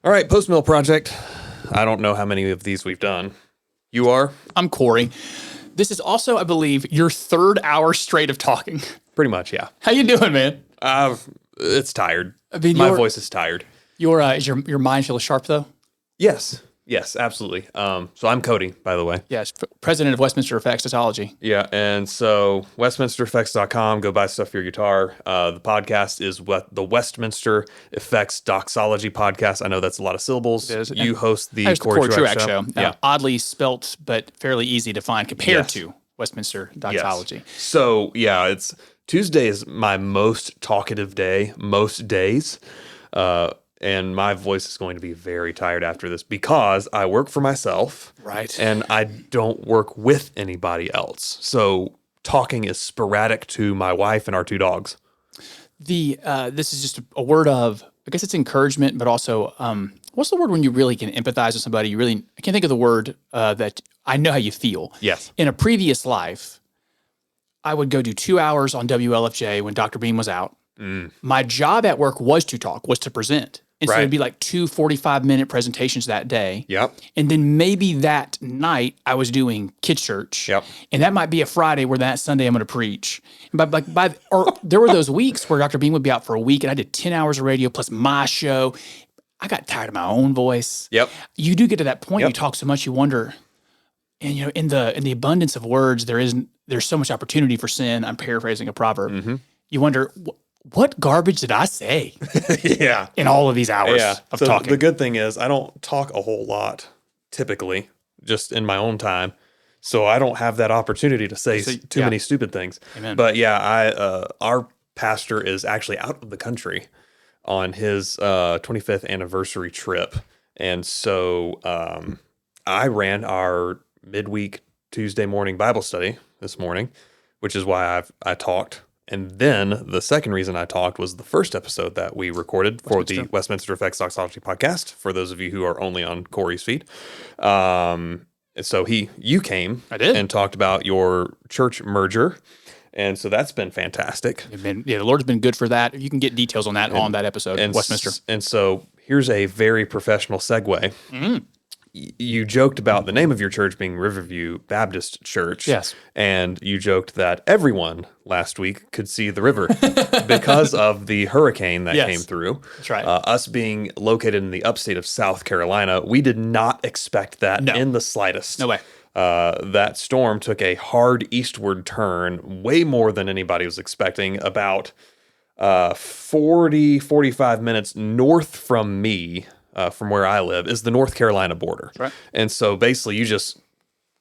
All right, Postmil Project. I don't know how many of these we've done. You are? I'm Cory. This is also, I believe, your third hour straight of talking. Pretty much, yeah. How you doing, man? It's tired. I mean, My voice is tired. Is your mind feel sharp though? Yes, absolutely. So I'm Cody, by the way. Yes, president of Westminster Effects. Yeah, and so westminstereffects.com, go buy stuff for your guitar. The podcast is the Westminster Effects Doxology podcast. I know that's a lot of syllables. It is. You host the Cory Truax show. Yeah. Oddly spelt, but fairly easy to find compared to Westminster Doxology. Yes. So, yeah, Tuesday is my most talkative day, most days. And my voice is going to be very tired after this because I work for myself. Right. And I don't work with anybody else. So talking is sporadic to my wife and our two dogs. This is just a word of, I guess it's encouragement, but also, what's the word when you really can empathize with somebody? I can't think of the word that I know how you feel. Yes. In a previous life, I would go do 2 hours on WLFJ when Dr. Beam was out. My job at work was to present. And so it'd be like 2 45-minute presentations that day. Yep. And then maybe that night I was doing kids church. Yep. And that might be a Friday where that Sunday I'm going to preach. And there were those weeks where Dr. Beam would be out for a week and I did 10 hours of radio plus my show. I got tired of my own voice. Yep. You do get to that point, you talk so much, you wonder, and in the abundance of words, there's so much opportunity for sin. I'm paraphrasing a proverb. Mm-hmm. You wonder, what garbage did I say? Yeah. In all of these hours of talking. The good thing is I don't talk a whole lot typically, just in my own time. So I don't have that opportunity to say too many stupid things. Amen. But yeah, our pastor is actually out of the country on his 25th anniversary trip. And so I ran our midweek Tuesday morning Bible study this morning, which is why I talked. And then the second reason I talked was the first episode that we recorded for the Westminster Effects Doxology podcast, for those of you who are only on Cory's feed. So you came and talked about your church merger. And so that's been fantastic. The Lord's been good for that. You can get details on that on that episode, Westminster. And so here's a very professional segue. Mm-hmm. You joked about the name of your church being Riverview Baptist Church. Yes. And you joked that everyone last week could see the river because of the hurricane that came through. That's right. Us being located in the upstate of South Carolina, we did not expect that in the slightest. No way. That storm took a hard eastward turn, way more than anybody was expecting, about 45 minutes north from me. From where I live, is the North Carolina border. Right. And so basically you just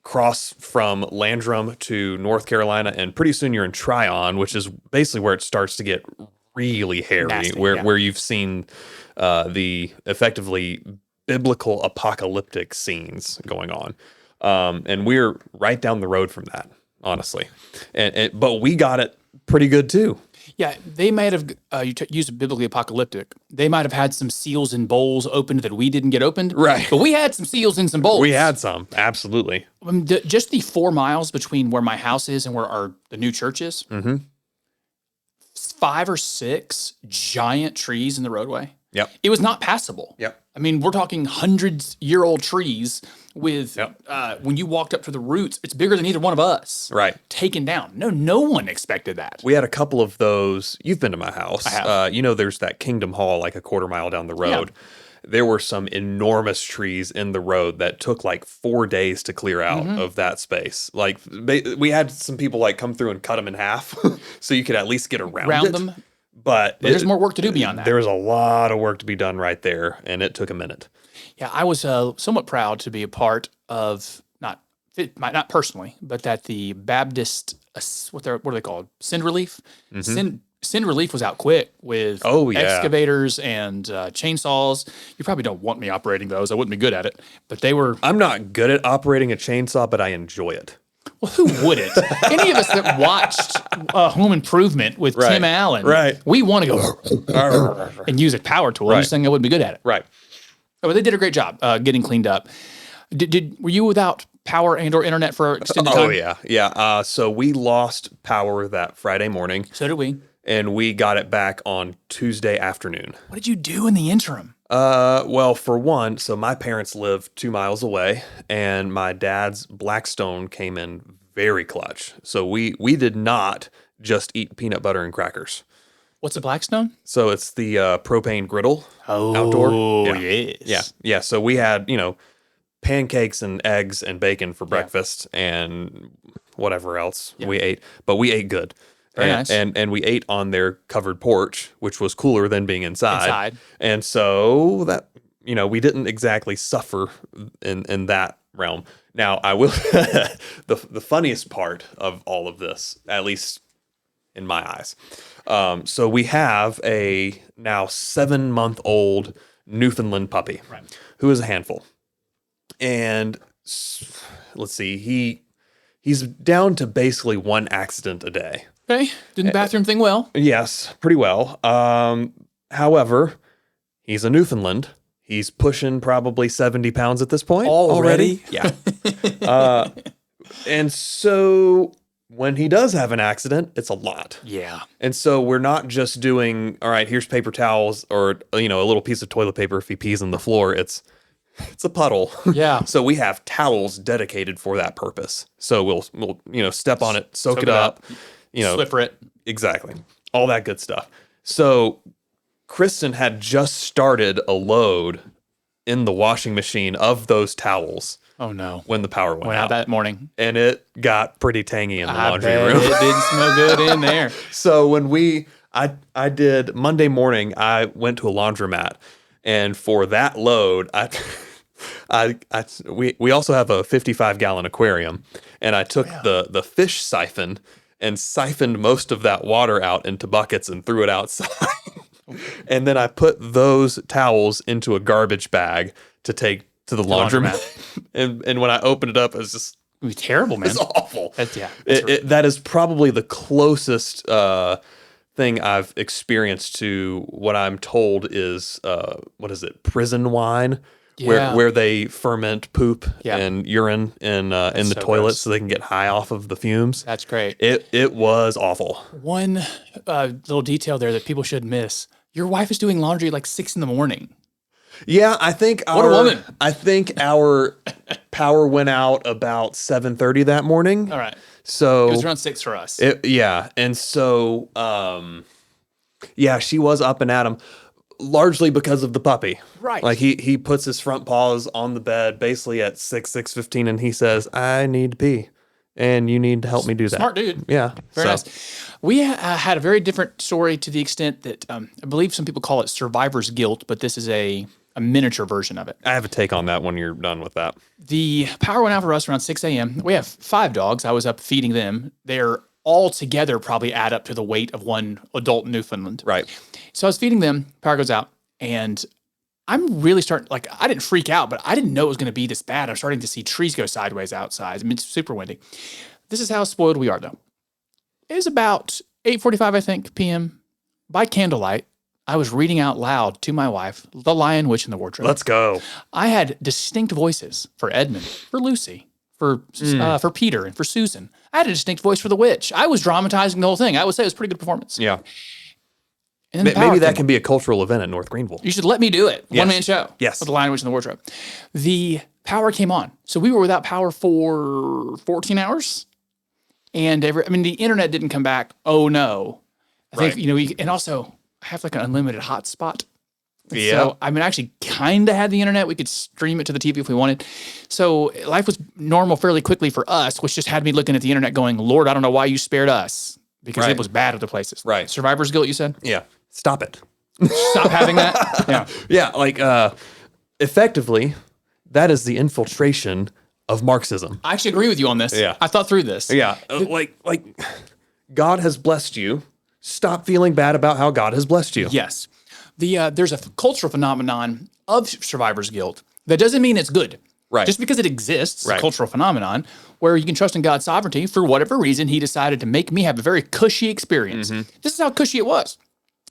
cross from Landrum to North Carolina, and pretty soon you're in Tryon, which is basically where it starts to get really hairy, nasty, where you've seen the effectively biblical apocalyptic scenes going on. And we're right down the road from that, honestly. But we got it pretty good too. Yeah, they might have used biblically apocalyptic. They might have had some seals and bowls opened that we didn't get opened. Right. But we had some seals and some bowls. We had some, absolutely. Just the 4 miles between where my house is and where the new church is, 5 or 6 giant trees in the roadway. Yep. It was not passable. Yep. I mean, we're talking 100-year-old trees with, when you walked up to the roots, it's bigger than either one of us. Right. Taken down. No one expected that. We had a couple of those. You've been to my house. I have. There's that Kingdom Hall like a quarter mile down the road. Yeah. There were some enormous trees in the road that took like 4 days to clear out of that space. Like we had some people like come through and cut them in half so you could at least get around them. But there's more work to do beyond that. There was a lot of work to be done right there, and it took a minute. Yeah, I was somewhat proud to be a part of, not personally, but that the Baptist, what are they called? Send Relief? Mm-hmm. Send Relief was out quick with excavators and chainsaws. You probably don't want me operating those. I wouldn't be good at it. But they were... I'm not good at operating a chainsaw, but I enjoy it. Well, who wouldn't? Any of us that watched Home Improvement with Tim Allen, we want to go and use a power tool. I'm just saying I wouldn't be good at it. Right. Oh, but they did a great job getting cleaned up. Were you without power and or internet for extended time? Oh, yeah. So we lost power that Friday morning. So did we. And we got it back on Tuesday afternoon. What did you do in the interim? Well, for one, so my parents live 2 miles away, and my dad's Blackstone came in very clutch. So we did not just eat peanut butter and crackers. What's a Blackstone? So it's the propane griddle Oh, outdoor. yes. Yeah. So we had, pancakes and eggs and bacon for breakfast and whatever else we ate, but we ate good. Very and, nice. and we ate on their covered porch, which was cooler than being inside. And so that, we didn't exactly suffer in that realm. Now, I will the funniest part of all of this, at least in my eyes. So we have a now 7-month-old Newfoundland puppy who is a handful. And let's see, he's down to basically one accident a day. Okay. Did the bathroom thing well. Yes, pretty well. However, he's a Newfoundland. He's pushing probably 70 pounds at this point. Already? Yeah. And so when he does have an accident, it's a lot. Yeah. And so we're not just doing, all right, here's paper towels or, a little piece of toilet paper if he pees on the floor. It's a puddle. Yeah. So we have towels dedicated for that purpose. So we'll step on it, soak it up. Swiffer it. Exactly. All that good stuff. So Kristen had just started a load in the washing machine of those towels. Oh, no. When the power went out that morning. And it got pretty tangy in the laundry room. It didn't smell good in there. So when I did Monday morning, I went to a laundromat, and for that load, we also have a 55-gallon aquarium, and I took the fish siphon and siphoned most of that water out into buckets and threw it outside. And then I put those towels into a garbage bag to take to the laundromat. and when I opened it up, it was just... It was terrible, man. It's awful. That is probably the closest thing I've experienced to what I'm told is, prison wine, where they ferment poop and urine in the toilet so they can get high off of the fumes. That's great. It was awful. One little detail there that people should miss. Your wife is doing laundry at like 6 a.m. Yeah, I think what a woman. I think our power went out about 7:30 that morning. All right. So it was around 6 for us. And so she was up and at him, largely because of the puppy. Right. Like he puts his front paws on the bed basically at 6:15, and he says, "I need to pee, and you need to help me do that." Smart dude. Yeah. Very nice. We had a very different story to the extent that I believe some people call it survivor's guilt, but this is a miniature version of it. I have a take on that when you're done with that. The power went out for us around 6 a.m. We have 5 dogs. I was up feeding them. They're all together probably add up to the weight of one adult Newfoundland. Right. So I was feeding them, power goes out, and I'm really starting, I didn't freak out, but I didn't know it was going to be this bad. I'm starting to see trees go sideways outside. I mean, it's super windy. This is how spoiled we are, though. It was about 8:45, I think, p.m. By candlelight, I was reading out loud to my wife, The Lion, Witch, and the Wardrobe. Let's go. I had distinct voices for Edmund, for Lucy, for Peter, and for Susan. I had a distinct voice for the witch. I was dramatizing the whole thing. I would say it was a pretty good performance. Yeah. And then maybe that can be a cultural event at North Greenville. You should let me do it. Yes. One-man show. Yes. Of The Lion, Witch, and the Wardrobe. The power came on. So we were without power for 14 hours. And the internet didn't come back. Oh, no. I think, and also I have like an unlimited hotspot. Yeah. So, I actually kind of had the internet. We could stream it to the TV if we wanted. So life was normal fairly quickly for us, which just had me looking at the internet going, Lord, I don't know why you spared us. Because it was bad other places. Right. Survivor's guilt, you said? Yeah. Stop it. Stop having that? Yeah. Yeah, effectively, that is the infiltration of Marxism. I actually agree with you on this. Yeah. I thought through this. Yeah. Like God has blessed you. Stop feeling bad about how God has blessed you. Yes. There's a cultural phenomenon of survivor's guilt. That doesn't mean it's good. Right. Just because it exists, it's a cultural phenomenon where you can trust in God's sovereignty. For whatever reason, he decided to make me have a very cushy experience. Mm-hmm. This is how cushy it was.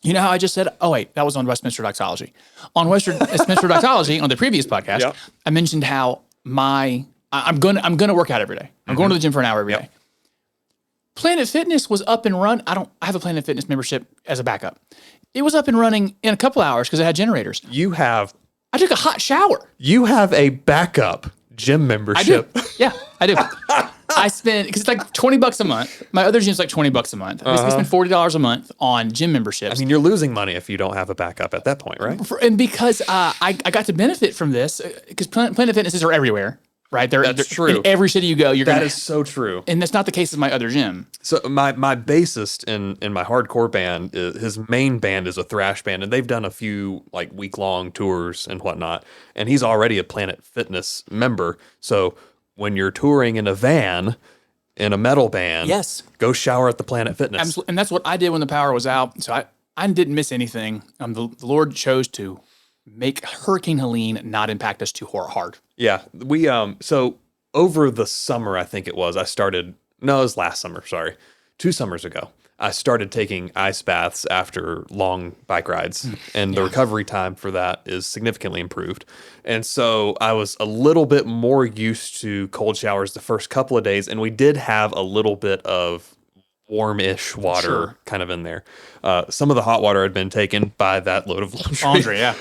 You know how I just said, oh, wait, that was on Westminster Doxology. On Westminster Doxology, on the previous podcast, I mentioned how I'm gonna work out every day. I'm going to the gym for an hour every day. Planet Fitness was up and run. I have a Planet Fitness membership as a backup. It was up and running in a couple hours because it had generators. I took a hot shower. You have a backup gym membership. I do. Yeah, I do. I spend, because it's like $20 a month. My other gym's like $20 a month. I basically spend $40 a month on gym memberships. I mean, you're losing money if you don't have a backup at that point, right? And because I got to benefit from this, because Planet Fitnesses are everywhere, right? They're true. In every city you go, That is so true. And that's not the case with my other gym. So my bassist in my hardcore band, his main band is a thrash band, and they've done a few like week-long tours and whatnot, and he's already a Planet Fitness member. So when you're touring in a van in a metal band, yes, go shower at the Planet Fitness. Absolutely. And that's what I did when the power was out. So I didn't miss anything. The Lord chose to make Hurricane Helene not impact us too hard. Yeah, we so over the summer, I think it was, it was last summer, sorry. 2 summers ago, I started taking ice baths after long bike rides, and the recovery time for that is significantly improved. And so I was a little bit more used to cold showers the first couple of days, and we did have a little bit of warm-ish water kind of in there. Some of the hot water had been taken by that load of laundry. Yeah.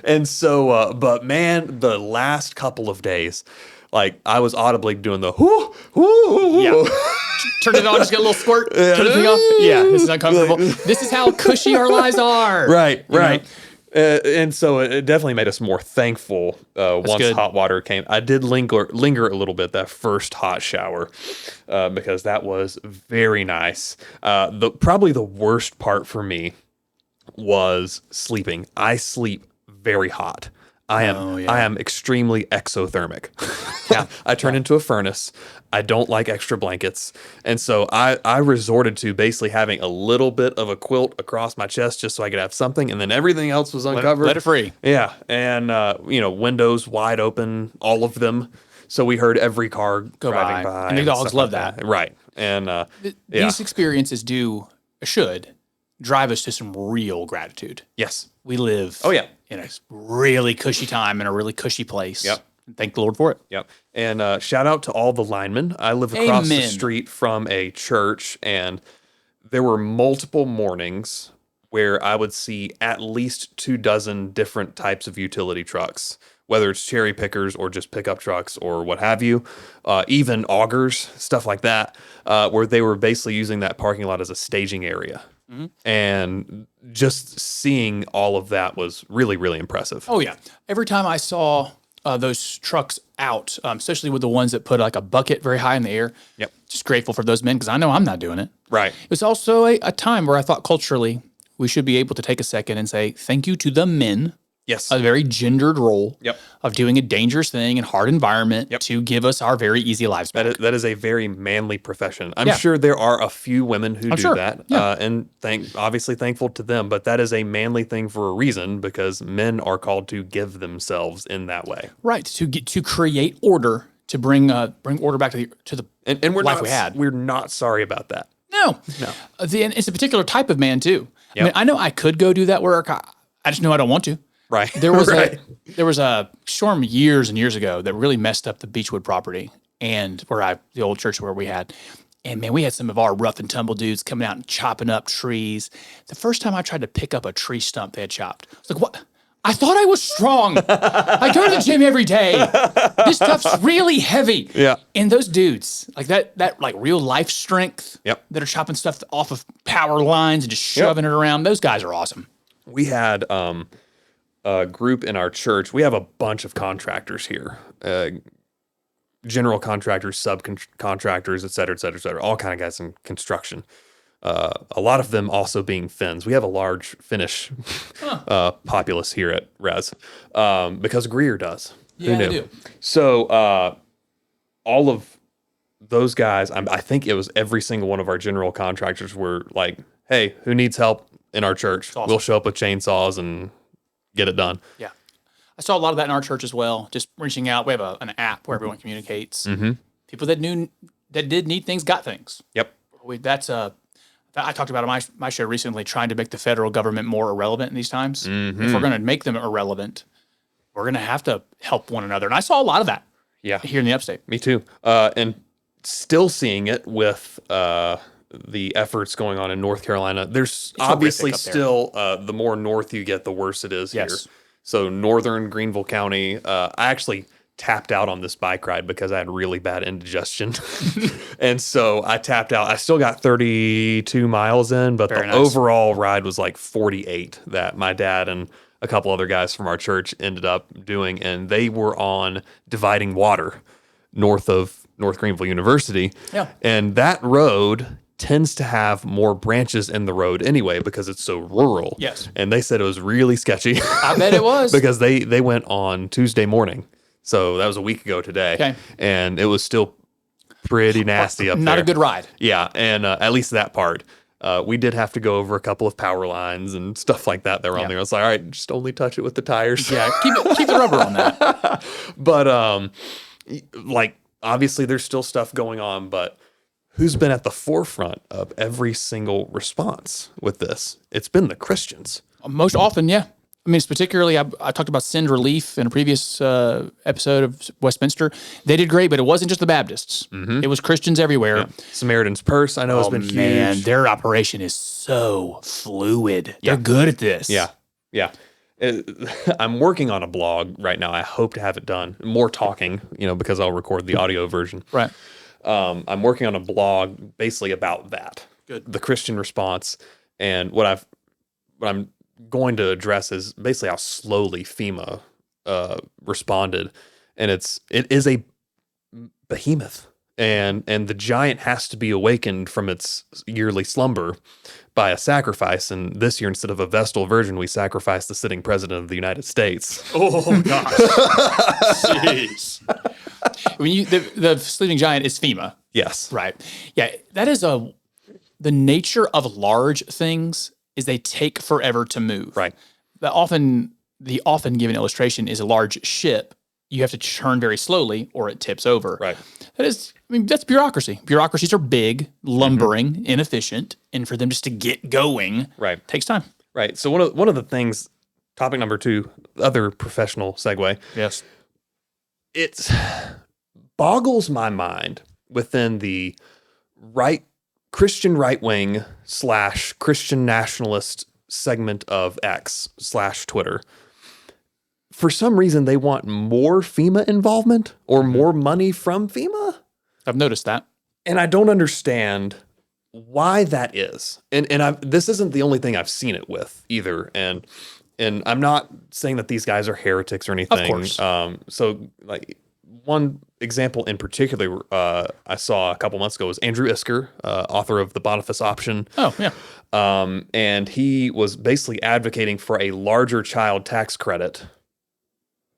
And so, but man, the last couple of days, like I was audibly doing the whoo, whoo, yeah. Turn it on, just get a little squirt. Turn the thing off. Yeah, this is uncomfortable. This is how cushy our lives are. Right. And so it definitely made us more thankful once good. hot water came. I did linger a little bit that first hot shower because that was very nice. Probably the worst part for me was sleeping. I sleep very hot. I am extremely exothermic. Yeah, I turn into a furnace. I don't like extra blankets. And so I resorted to basically having a little bit of a quilt across my chest just so I could have something, and then everything else was uncovered. Let it free. Yeah, and windows wide open, all of them. So we heard every car driving by. And the dogs love that. Right. And these experiences should drive us to some real gratitude. Yes. We live in a really cushy time in a really cushy place. Yep. Thank the Lord for it. Yep. And shout out to all the linemen. I live across the street from a church, and there were multiple mornings where I would see at least 24 different types of utility trucks, whether it's cherry pickers or just pickup trucks or what have you, even augers, stuff like that, where they were basically using that parking lot as a staging area. Mm-hmm. And just seeing all of that was really, really impressive. Oh, yeah. Every time I saw those trucks out, especially with the ones that put like a bucket very high in the air, just grateful for those men because I know I'm not doing it. Right. It was also a time where I thought culturally we should be able to take a second and say thank you to the men. Yes. A very gendered role of doing a dangerous thing in hard environment to give us our very easy lives back. That is a very manly profession. I'm sure there are a few women who do that, and obviously thankful to them, but that is a manly thing for a reason because men are called to give themselves in that way. Right. To create order, to bring order back to the and we're life we had. We're not sorry about that. No. And it's a particular type of man too. Yep. I mean, I know I could go do that work. I just know I don't want to. Right. There was a storm years and years ago that really messed up the Beechwood property and the old church where we had. And man, we had some of our rough and tumble dudes coming out and chopping up trees. The first time I tried to pick up a tree stump they had chopped, I was like, what? I thought I was strong. I go to the gym every day. This stuff's really heavy. Yeah. And those dudes, like that like real life strength that are chopping stuff off of power lines and just shoving it around, those guys are awesome. We had a group in our church. We have a bunch of contractors here, general contractors, subcontractors, et cetera, all kind of guys in construction. A lot of them also being Finns. We have a large Finnish populace here at Res because Greer does. Yeah, they do. So all of those guys, I think it was every single one of our general contractors were like, hey, who needs help in our church? Awesome. We'll show up with chainsaws and get it done. Yeah. I saw a lot of that in our church as well. Just reaching out. We have an app where everyone communicates. Mm-hmm. People that did need things got things. Yep. I talked about on my show recently, trying to make the federal government more irrelevant in these times. Mm-hmm. If we're going to make them irrelevant, we're going to have to help one another. And I saw a lot of that here in the upstate. Me too. And still seeing it with the efforts going on in North Carolina. There's horrific obviously up there. still the more north you get, the worse it is Yes. here. So northern Greenville County, I actually tapped out on this bike ride because I had really bad indigestion. And so I tapped out. I still got 32 miles in, but Very the nice. overall ride was like 48 that my dad and a couple other guys from our church ended up doing. And they were on Dividing Water north of North Greenville University. Yeah. And that road tends to have more branches in the road anyway because it's so rural. Yes. And they said it was really sketchy. I bet it was. Because they went on Tuesday morning. So that was a week ago today. Okay. And it was still pretty nasty up there. Not a good ride. Yeah. And at least that part. We did have to go over a couple of power lines and stuff like that were on there. I was like, all right, just only touch it with the tires. Yeah, keep the rubber on that. But like obviously there's still stuff going on, but who's been at the forefront of every single response with this? It's been the Christians. Most often, yeah. I mean, it's particularly, I talked about Send Relief in a previous episode of Westminster. They did great, but it wasn't just the Baptists. It was Christians everywhere. Yeah. Samaritan's Purse, I know, has been Man, huge. their operation is so fluid. They're good at this. Yeah. Yeah. I'm working on a blog right now. I hope to have it done. More talking, because I'll record the audio version. Right. I'm working on a blog basically about that. Good. The Christian response. And what I'm going to address is basically how slowly FEMA responded. And it is a behemoth. And the giant has to be awakened from its yearly slumber by a sacrifice. And this year, instead of a Vestal Virgin, we sacrificed the sitting president of the United States. Oh, gosh. Jeez. The sleeping giant is FEMA. Yes. Right. Yeah, that is the nature of large things is they take forever to move. Right. The often given illustration is a large ship. You have to churn very slowly or it tips over. Right. That's bureaucracy. Bureaucracies are big, lumbering, inefficient, and for them just to get going takes time. Right. So one of the things, topic number 2, other professional segue. Yes. It boggles my mind within the Christian right wing / Christian nationalist segment of X / Twitter. For some reason, they want more FEMA involvement or more money from FEMA. I've noticed that. And I don't understand why that is. And this isn't the only thing I've seen it with either. And I'm not saying that these guys are heretics or anything. Of course. So like one example in particular I saw a couple months ago was Andrew Isker, author of The Boniface Option. Oh, yeah. And he was basically advocating for a larger child tax credit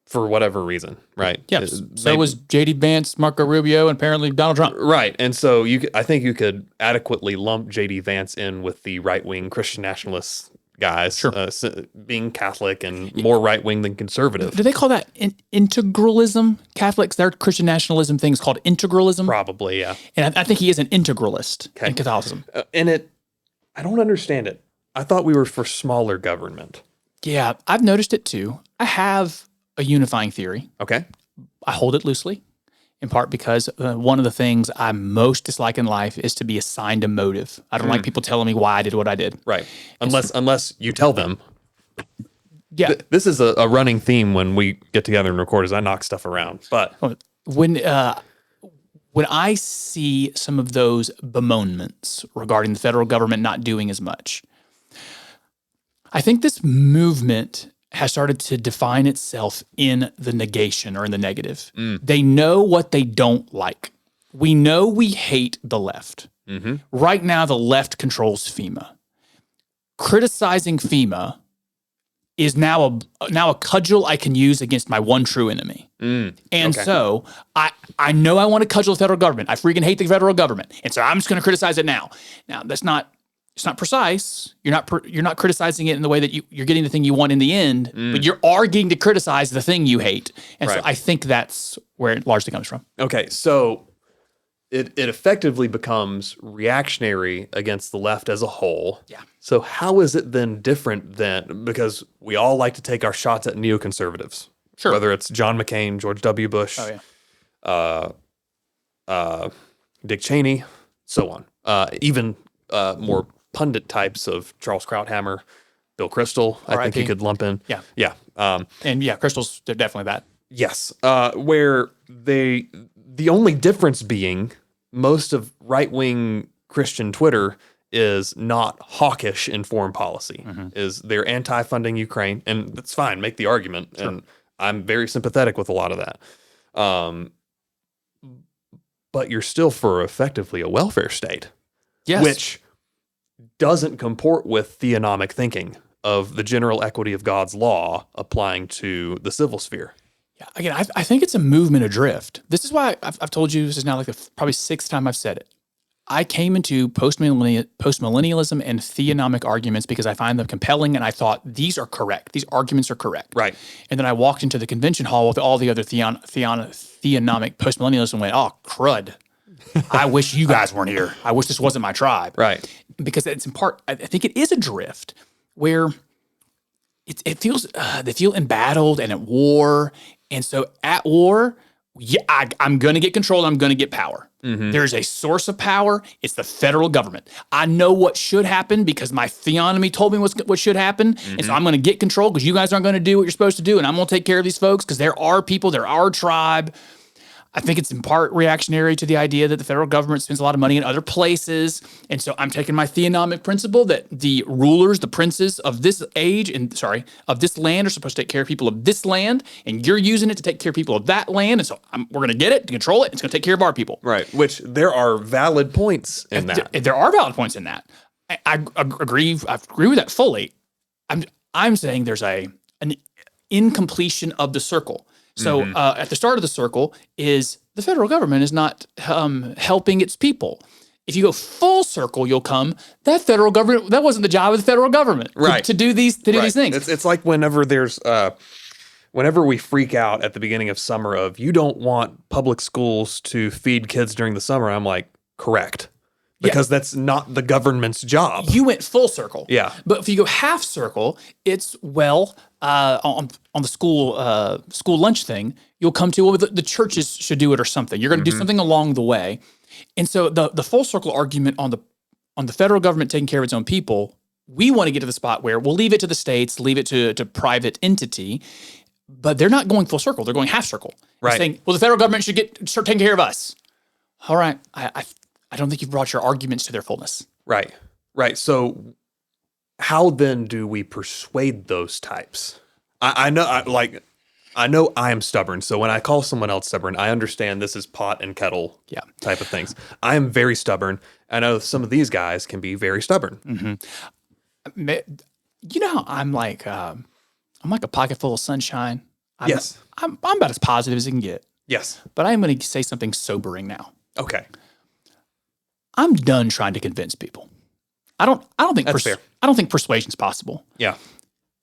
for whatever reason, right? Yes. So was J.D. Vance, Marco Rubio, and apparently Donald Trump. Right. And so I think you could adequately lump J.D. Vance in with the right-wing Christian nationalist guys, Sure. Being Catholic and more right-wing than conservative. Do they call that integralism? Catholics, their Christian nationalism thing is called integralism. Probably, yeah. And I think he is an integralist in Catholicism. I don't understand it. I thought we were for smaller government. Yeah, I've noticed it too. I have a unifying theory. Okay. I hold it loosely, in part because one of the things I most dislike in life is to be assigned a motive. I don't like people telling me why I did what I did. Right. Unless you tell them. Yeah. This is a running theme when we get together and record is I knock stuff around. But When I see some of those bemoanments regarding the federal government not doing as much, I think this movement has started to define itself in the negation or in the negative. They know what they don't like. We know we hate the left. Mm-hmm. Right now, the left controls FEMA. Criticizing FEMA is now a cudgel I can use against my one true enemy. So I know I want to cudgel the federal government. I freaking hate the federal government. And so I'm just going to criticize it now. Now, it's not precise. You're not criticizing it in the way that you're getting the thing you want in the end, but you're arguing to criticize the thing you hate. And so I think that's where it largely comes from. Okay, so it effectively becomes reactionary against the left as a whole. Yeah. So how is it then different than, because we all like to take our shots at neoconservatives. Sure. Whether it's John McCain, George W. Bush, Oh, yeah. Dick Cheney, so on. Even more pundit types of Charles Krauthammer, Bill Kristol, I think you RIP. could lump in. Yeah. Yeah. And yeah, Crystal's definitely that. Yes. Where the only difference being most of right-wing Christian Twitter is not hawkish in foreign policy, is they're anti-funding Ukraine, and that's fine, make the argument, and I'm very sympathetic with a lot of that. But you're still for effectively a welfare state, Yes. which doesn't comport with theonomic thinking of the general equity of God's law applying to the civil sphere. Yeah, again, I think it's a movement adrift. This is why I've told you, this is now like the probably sixth time I've said it. I came into postmillennialism and theonomic arguments because I find them compelling, and I thought these are correct. These arguments are correct. Right. And then I walked into the convention hall with all the other theonomic postmillennialists and went, oh, crud. I wish you guys weren't here. I wish this wasn't my tribe. Right. Because it's in part, I think it is a drift where it feels, they feel embattled and at war. And so at war, yeah, I'm going to get control. I'm going to get power. There's a source of power. It's the federal government. I know what should happen because my theonomy told me what should happen. And so I'm going to get control because you guys aren't going to do what you're supposed to do. And I'm going to take care of these folks because they're our people. They're our tribe. I think it's in part reactionary to the idea that the federal government spends a lot of money in other places. And so I'm taking my theonomic principle that the rulers, the princes of this age, of this land are supposed to take care of people of this land, and you're using it to take care of people of that land. And so we're going to get it, to control it, and it's going to take care of our people. Right. Which there are valid points in that. There are valid points in that. I agree. I agree with that fully. I'm saying there's an incompletion of the circle. So at the start of the circle is the federal government is not helping its people. If you go full circle, you'll come, that federal government, that wasn't the job of the federal government to do these things. It's like whenever there's whenever we freak out at the beginning of summer of you don't want public schools to feed kids during the summer, I'm like, correct. Because that's not the government's job. You went full circle. Yeah. But if you go half circle, it's on the school lunch thing, you'll come to the churches should do it or something. You're going to do something along the way. And so the full circle argument on the federal government taking care of its own people, we want to get to the spot where we'll leave it to the states, leave it to private entity, but they're not going full circle. They're going half circle. They're saying, well, the federal government should start taking care of us. All right. I don't think you've brought your arguments to their fullness. Right. So how then do we persuade those types? I know I am stubborn. So when I call someone else stubborn, I understand this is pot and kettle type of things. I am very stubborn. I know some of these guys can be very stubborn. You know how I'm like a pocket full of sunshine. Yes. I'm about as positive as it can get. Yes. But I am going to say something sobering now. Okay. I'm done trying to convince people. I don't think That's fair. I don't think persuasion's possible. Yeah.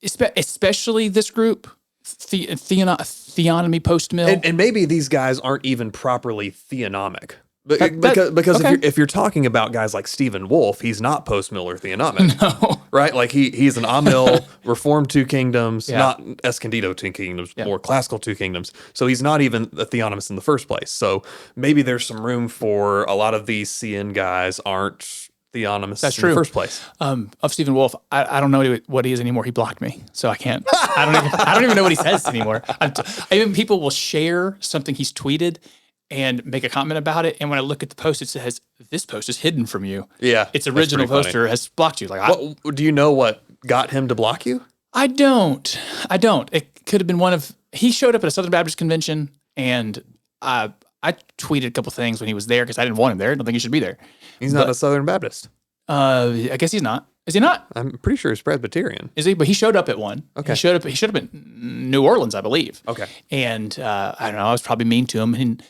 Especially this group, theonomy postmill. And maybe these guys aren't even properly theonomic. Because if you're talking about guys like Stephen Wolfe, he's not postmill or theonomic. No. Right? Like he's an Amil, Reformed Two Kingdoms, not Escondido Two Kingdoms, more classical Two Kingdoms. So he's not even a theonomist in the first place. So maybe there's some room for a lot of these CN guys aren't theonomists in the first place. Of Stephen Wolfe, I don't know what he is anymore. He blocked me, so I can't. I don't even know what he says anymore. Even people will share something he's tweeted and make a comment about it. And when I look at the post, it says, this post is hidden from you. Yeah. Its original poster has blocked you. Do you know what got him to block you? I don't. It could have been he showed up at a Southern Baptist convention, and I tweeted a couple things when he was there because I didn't want him there. I don't think he should be there. He's not a Southern Baptist. I guess he's not. Is he not? I'm pretty sure he's Presbyterian. Is he? But he showed up at one. Okay. He showed up in New Orleans, I believe. Okay. And I don't know. I was probably mean to him, and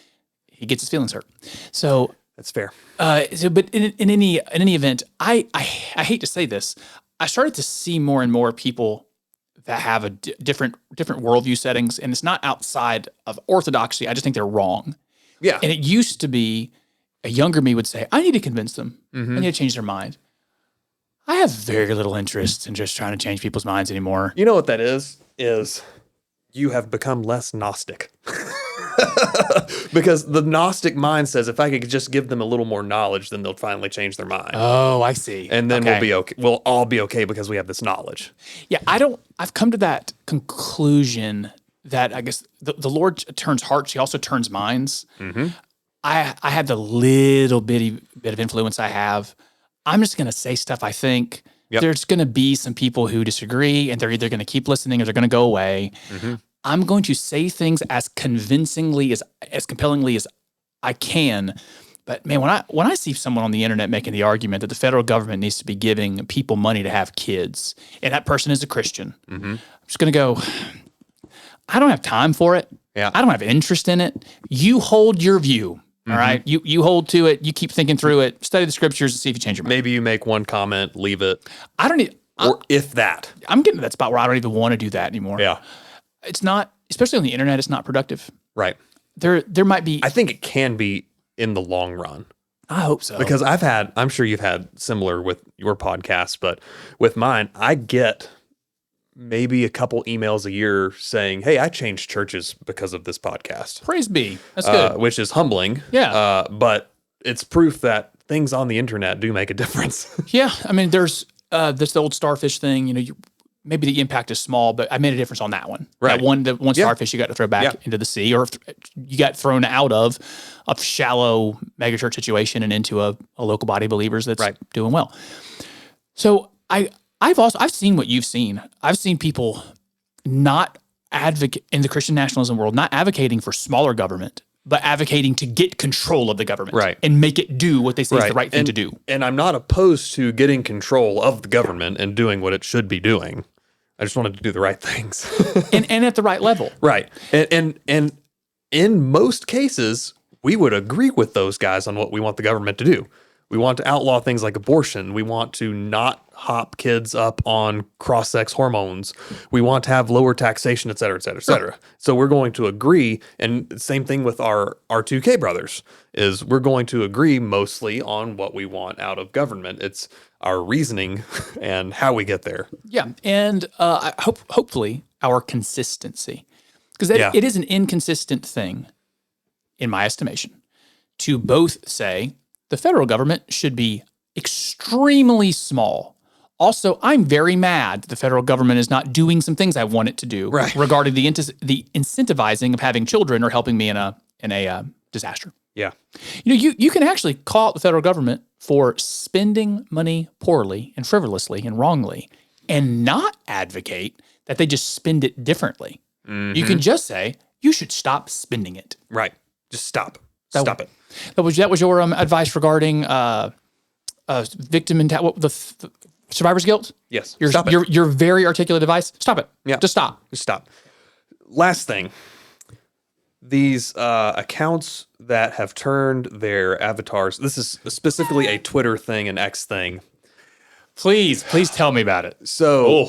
he gets his feelings hurt. So that's fair. But in any event, I hate to say this. I started to see more and more people that have a different worldview settings, and it's not outside of orthodoxy. I just think they're wrong. Yeah. And it used to be a younger me would say, I need to convince them. I need to change their mind. I have very little interest in just trying to change people's minds anymore. You know what that is you have become less Gnostic. Because the Gnostic mind says if I could just give them a little more knowledge, then they'll finally change their mind. Oh, I see. And then we'll be okay. We'll all be okay because we have this knowledge. Yeah, I've come to that conclusion that I guess the Lord turns hearts, he also turns minds. Mm-hmm. I have the little bit of influence I have. I'm just going to say stuff I think. Yep. There's going to be some people who disagree, and they're either going to keep listening or they're going to go away. Mm-hmm. I'm going to say things as convincingly, as compellingly as I can. But man, when I see someone on the internet making the argument that the federal government needs to be giving people money to have kids, and that person is a Christian, Mm-hmm. I'm just going to go, I don't have time for it. Yeah. I don't have interest in it. You hold your view. All right. You hold to it. You keep thinking through it. Study the scriptures and see if you change your mind. Maybe you make one comment, leave it. I don't need, Or if that. I'm getting to that spot where I don't even want to do that anymore. Yeah. It's not, especially on the internet, it's not productive. Right. There might be. I think it can be in the long run. I hope so. Because I'm sure you've had similar with your podcast, but with mine, I get maybe a couple emails a year saying, hey, I changed churches because of this podcast. Praise be. That's good. Which is humbling. Yeah. But it's proof that things on the internet do make a difference. Yeah. I mean, there's this old starfish thing, maybe the impact is small, but I made a difference on that one. Right. The one starfish you got to throw back into the sea, or if you got thrown out of a shallow megachurch situation and into a local body of believers that's doing well. So I've seen what you've seen. I've seen people not advocate in the Christian nationalism world, not advocating for smaller government, but advocating to get control of the government and make it do what they say is the right thing to do. And I'm not opposed to getting control of the government and doing what it should be doing. I just wanted to do the right things. and at the right level. Right. And in most cases, we would agree with those guys on what we want the government to do. We want to outlaw things like abortion. We want to not hop kids up on cross-sex hormones. We want to have lower taxation, et cetera, et cetera, et cetera. So we're going to agree, and same thing with our 2K brothers, is we're going to agree mostly on what we want out of government. It's our reasoning and how we get there. Yeah, and hopefully our consistency. Because it is an inconsistent thing, in my estimation, to both say the federal government should be extremely small. Also, I'm very mad that the federal government is not doing some things I want it to do regarding the incentivizing of having children or helping me in a disaster. Yeah. You can actually call out the federal government for spending money poorly and frivolously and wrongly and not advocate that they just spend it differently. Mm-hmm. You can just say, you should stop spending it. Right. Just stop. Stop it. That was your advice regarding victim and the survivor's guilt? Yes. Your very articulate advice. Stop it. Yeah. Just stop. Just stop. Last thing. These accounts that have turned their avatars, this is specifically a Twitter thing, an X thing. Please tell me about it. So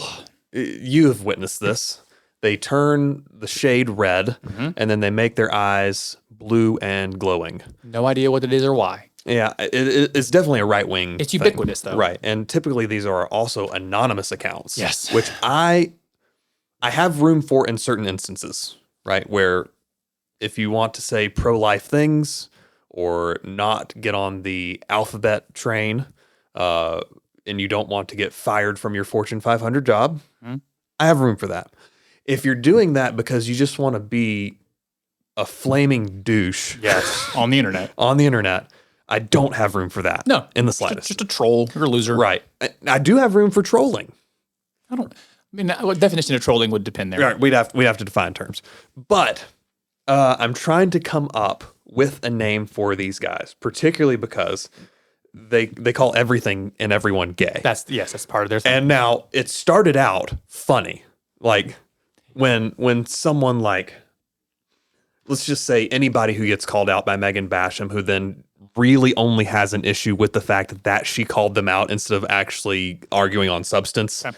you have witnessed this. They turn the shade red, and then they make their eyes blue and glowing. No idea what it is or why. Yeah, it's definitely a right-wing It's ubiquitous, though. Right, and typically these are also anonymous accounts. Yes. Which I have room for in certain instances, right, where if you want to say pro-life things or not get on the alphabet train and you don't want to get fired from your Fortune 500 job, I have room for that. If you're doing that because you just want to be a flaming douche. Yes, on the internet. I don't have room for that. No. In the slightest. Just a troll. You're a loser. Right. I do have room for trolling. What definition of trolling would depend there? Right. We'd have to define terms. But I'm trying to come up with a name for these guys, particularly because they call everything and everyone gay. That's part of their thing. And now it started out funny. Like when someone like, let's just say anybody who gets called out by Megan Basham, who then really only has an issue with the fact that she called them out instead of actually arguing on substance. Okay.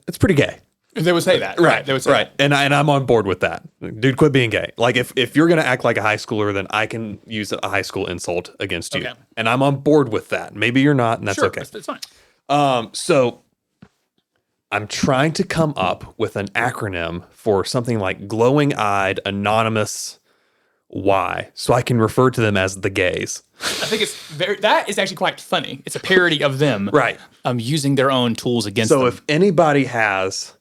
It's pretty gay. They would say that. Right. They would say that. And I'm on board with that. Dude, quit being gay. Like if you're going to act like a high schooler, then I can use a high school insult against you. And I'm on board with that. Maybe you're not, and that's okay. That's fine. So I'm trying to come up with an acronym for something like glowing-eyed anonymous Y, so I can refer to them as the gays. I think that is actually quite funny. It's a parody of them, Right. Using their own tools against them. So if anybody has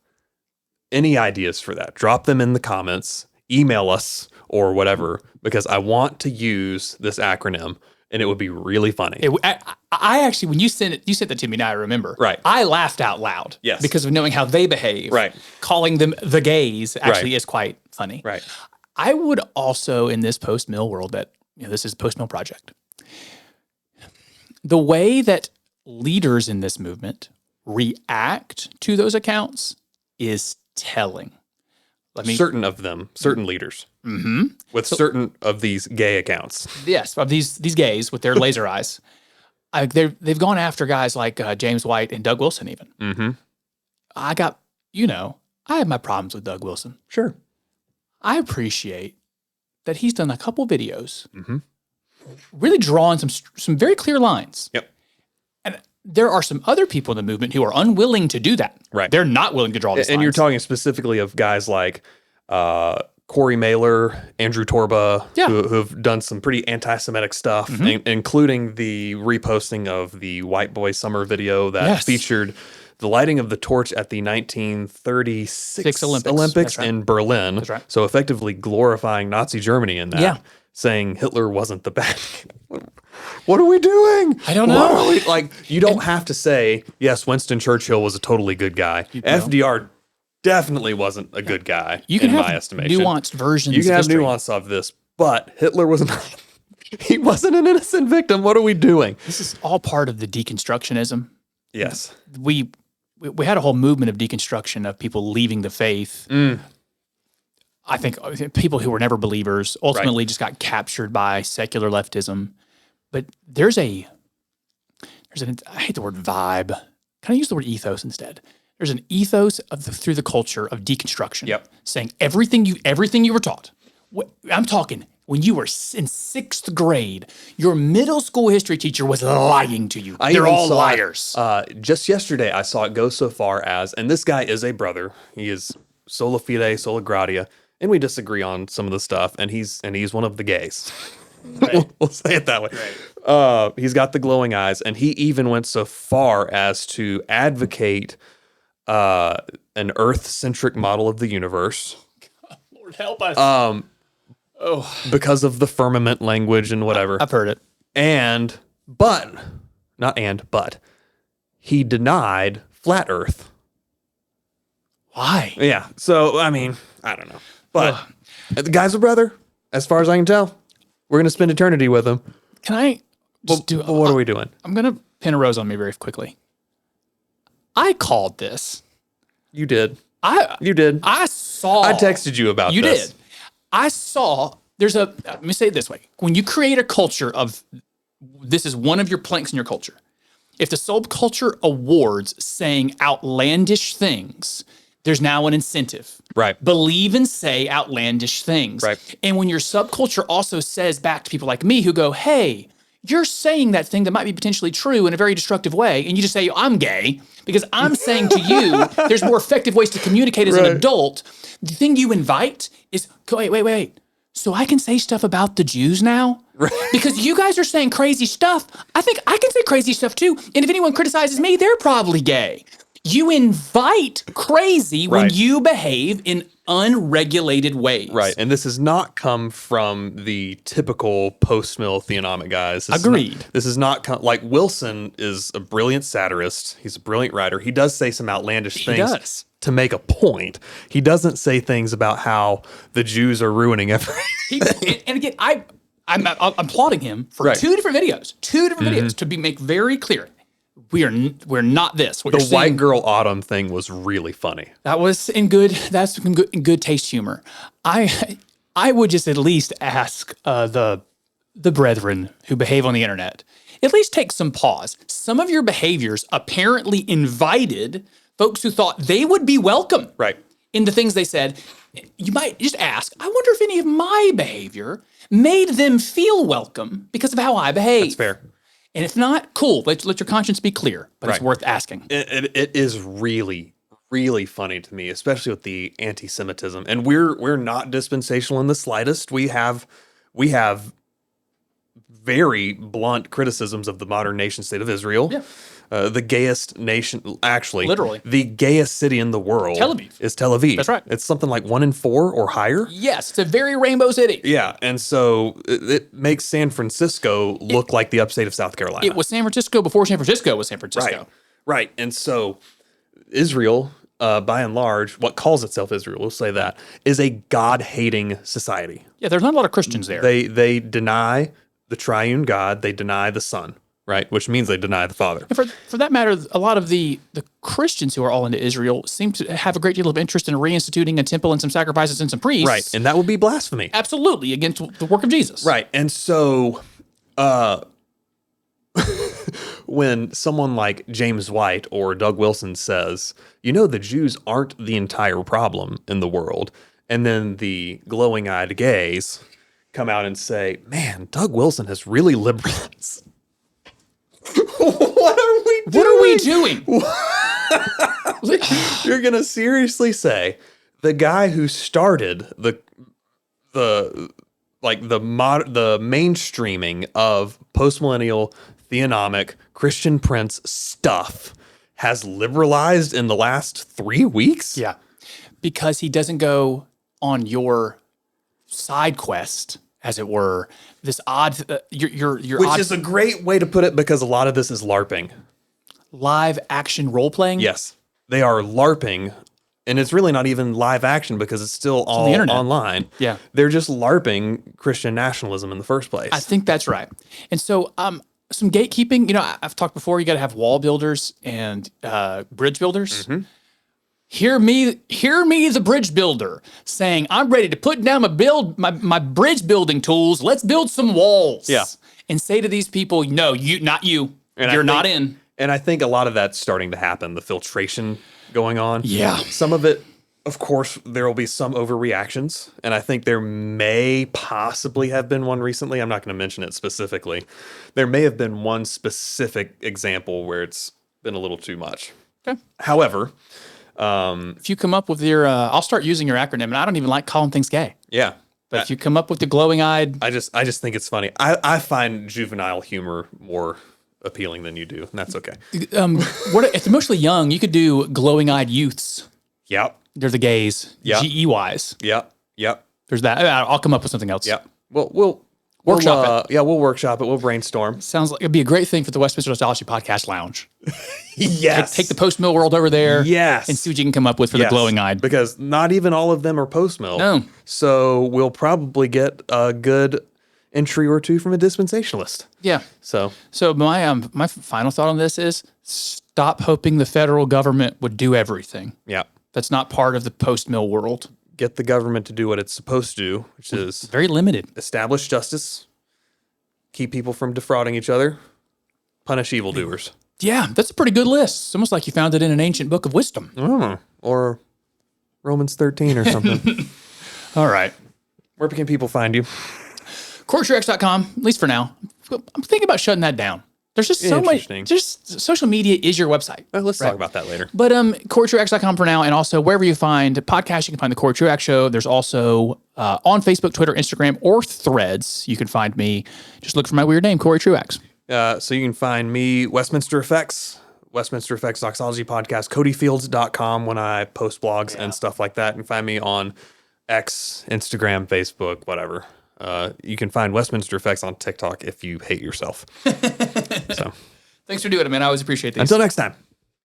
any ideas for that, drop them in the comments, email us or whatever, because I want to use this acronym and it would be really funny. I actually, when you sent that to me, now I remember. Right. I laughed out loud. Yes. Because of knowing how they behave. Right. Calling them the gays actually is quite funny. Right. I would also, in this post-mill world this is Postmil Project, the way that leaders in this movement react to those accounts is telling. Certain leaders. Mm-hmm. With certain of these gay accounts. Yes, of these gays with their laser eyes. They've gone after guys like James White and Doug Wilson even. Mm-hmm. I have my problems with Doug Wilson. Sure. I appreciate that he's done a couple videos, really drawing some very clear lines. Yep. And there are some other people in the movement who are unwilling to do that. Right. They're not willing to draw these lines. And you're talking specifically of guys like Cory Mailer, Andrew Torba, who have done some pretty anti-Semitic stuff, including the reposting of the White Boy Summer video that featured the lighting of the torch at the 1936 Olympics in Berlin. That's right. So effectively glorifying Nazi Germany in that, saying Hitler wasn't the bad guy. What are we doing? I don't know. You don't have to say, yes, Winston Churchill was a totally good guy. FDR definitely wasn't a good guy, in my estimation. Nuanced versions. You can have history. nuance of this, but Hitler was not. He wasn't an innocent victim. What are we doing? This is all part of the deconstructionism. Yes. We had a whole movement of deconstruction of people leaving the faith. I think people who were never believers ultimately just got captured by secular leftism. But there's I hate the word vibe. Can I use the word ethos instead? There's an ethos through the culture of deconstruction. Yep. Saying everything you were taught. I'm talking when you were in 6th grade, your middle school history teacher was lying to you. They're all liars. Just yesterday, I saw it go so far as, and this guy is a brother. He is sola fide, sola gratia, and we disagree on some of the stuff. And he's one of the gays. Right. We'll say it that way. Right. He's got the glowing eyes, and he even went so far as to advocate an Earth-centric model of the universe. God, Lord help us. Because of the firmament language and whatever. I've heard it. But he denied flat Earth. Why? Yeah. So, I mean, I don't know. But the guy's a brother, as far as I can tell. We're going to spend eternity with him. Can I what are we doing? I'm going to pin a rose on me very quickly. I called this. You did. You did. I texted you about this. You did. I saw, let me say it this way. When you create a culture of, this is one of your planks in your culture. If the subculture awards saying outlandish things, there's now an incentive. Right. Believe and say outlandish things. Right. And when your subculture also says back to people like me who go, hey, you're saying that thing that might be potentially true in a very destructive way, and you just say, I'm gay, because I'm saying to you, there's more effective ways to communicate as an adult. The thing you invite is, wait. So I can say stuff about the Jews now? Right. Because you guys are saying crazy stuff. I think I can say crazy stuff too. And if anyone criticizes me, they're probably gay. You invite crazy when you behave in unregulated ways. Right. And this has not come from the typical post-mill theonomic guys. Agreed. This is not like Wilson is a brilliant satirist. He's a brilliant writer. He does say some outlandish things to make a point. He doesn't say things about how the Jews are ruining everything. And again, I'm applauding him for two different videos. To make very clear. We're not this. What the white girl autumn thing was really funny. That was in good taste humor. I would just at least ask the brethren who behave on the internet, at least take some pause. Some of your behaviors apparently invited folks who thought they would be welcome in the things they said. You might just ask, I wonder if any of my behavior made them feel welcome because of how I behave. That's fair. And if not, cool. Let your conscience be clear, but it's worth asking. It is really, really funny to me, especially with the anti-Semitism. And we're not dispensational in the slightest. We have very blunt criticisms of the modern nation state of Israel. Yeah. The gayest nation, actually, Literally. the gayest city in the world Tel Aviv. is Tel Aviv. That's right. It's something like 1 in 4 or higher. Yes, it's a very rainbow city. Yeah, and so it makes San Francisco look like the upstate of South Carolina. It was San Francisco before San Francisco was San Francisco. Right. And so Israel, by and large, what calls itself Israel, we'll say that, is a God-hating society. Yeah, there's not a lot of Christians there. They deny the triune God. They deny the Son, right? Which means they deny the Father. And for that matter, a lot of the Christians who are all into Israel seem to have a great deal of interest in reinstituting a temple and some sacrifices and some priests. Right, and that would be blasphemy. Absolutely, against the work of Jesus. Right, and so when someone like James White or Doug Wilson says, the Jews aren't the entire problem in the world, and then the glowing-eyed gays come out and say, man, Doug Wilson has really liberalized. What are we doing? You're going to seriously say the guy who started the mainstreaming of postmillennial theonomic Christian Prince stuff has liberalized in the last 3 weeks? Yeah, because he doesn't go on your side quest, as it were. This odd, which is a great way to put it, because a lot of this is LARPing. Live action role playing. Yes, they are LARPing, and it's really not even live action because it's still all on the internet. Online. Yeah, they're just LARPing Christian nationalism in the first place. I think that's right. And so, some gatekeeping. I've talked before. You got to have wall builders and bridge builders. Mm-hmm. Hear me, the bridge builder saying, "I'm ready to put down my bridge building tools. Let's build some walls." Yeah, and say to these people, "No, not you. You're not in." And I think a lot of that's starting to happen. The filtration going on. Yeah, some of it. Of course, there will be some overreactions, and I think there may possibly have been one recently. I'm not going to mention it specifically. There may have been one specific example where it's been a little too much. Okay. However, if you come up with your, I'll start using your acronym, and I don't even like calling things gay. Yeah. But if you come up with the glowing-eyed... I just think it's funny. I find juvenile humor more appealing than you do, and that's okay. If they're mostly young, you could do glowing-eyed youths. Yep. They're the gays. Yep. GEYs. Yep. There's that. I'll come up with something else. Yep. We'll workshop it. Yeah, we'll workshop it. We'll brainstorm. Sounds like it'd be a great thing for the Westminster Nostalgia Podcast Lounge. Yes. Take the Postmil world over there. Yes. And see what you can come up with for the glowing-eyed. Because not even all of them are Postmil. No. So we'll probably get a good entry or two from a dispensationalist. Yeah. So my final thought on this is stop hoping the federal government would do everything. Yeah. That's not part of the post-mill world. Get the government to do what it's supposed to do, which is very limited. Establish justice, keep people from defrauding each other, punish evildoers. Yeah, that's a pretty good list. It's almost like you found it in an ancient book of wisdom. Or Romans 13 or something. All right. Where can people find you? CoryTruax.com, at least for now. I'm thinking about shutting that down. There's just so much. Just social media is your website. Well, let's talk about that later. But CoryTruax.com for now, and also wherever you find podcasts, you can find the Cory Truax Show. There's also on Facebook, Twitter, Instagram, or Threads. You can find me. Just look for my weird name, Cory Truax. So you can find me, Westminster Effects Doxology Podcast, CodyFields.com when I post blogs and stuff like that. You can find me on X, Instagram, Facebook, whatever. You can find Westminster Effects on TikTok if you hate yourself. So, thanks for doing it, man. I always appreciate these. Until next time.